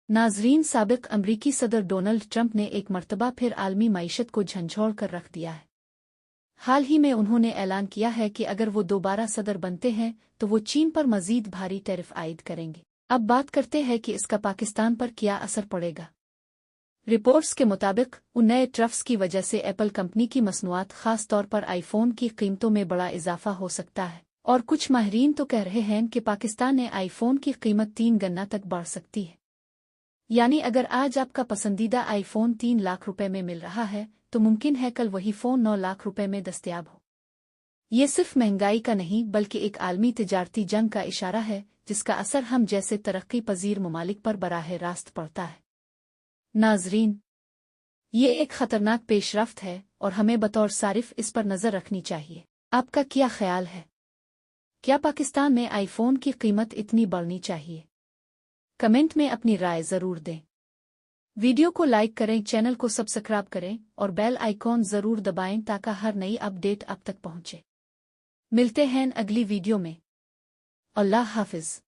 नाजरीन, साबिक अमरीकी सदर डोनाल्ड ट्रंप ने एक मर्तबा फिर आलमी मईशत को झंझोड़ कर रख दिया है। हाल ही में उन्होंने ऐलान किया है कि अगर वो दोबारा सदर बनते हैं तो वो चीन पर मजीद भारी टैरिफ आयद करेंगे। अब बात करते हैं कि इसका पाकिस्तान पर क्या असर पड़ेगा। रिपोर्ट्स के मुताबिक उन नए टैरिफ्स की वजह से एप्पल कंपनी की मसनूआत खास तौर पर आईफोन की कीमतों में बड़ा इजाफा हो सकता है, और कुछ माहिरीन तो कह रहे हैं कि पाकिस्तान में आईफोन की कीमत 3 गुना तक बढ़ सकती है। यानी अगर आज आपका पसंदीदा आईफोन 3 लाख रुपए में मिल रहा है तो मुमकिन है कल वही फ़ोन 9 लाख रुपए में दस्तयाब हो। ये सिर्फ महंगाई का नहीं बल्कि एक आलमी तिजारती जंग का इशारा है जिसका असर हम जैसे तरक्की पजीर ममालिक पर बराह रास्त पड़ता है। नाजरीन, ये एक खतरनाक पेशरफ्त है और हमें बतौर सारिफ इस पर नज़र रखनी चाहिए। आपका क्या ख्याल है? क्या पाकिस्तान में आईफोन की कीमत इतनी बढ़नी चाहिए? कमेंट में अपनी राय ज़रूर दें। वीडियो को लाइक करें, चैनल को सब्सक्राइब करें और बेल आइकॉन ज़रूर दबाएं ताकि हर नई अपडेट आप तक पहुंचे। मिलते हैं अगली वीडियो में। अल्लाह हाफिज़।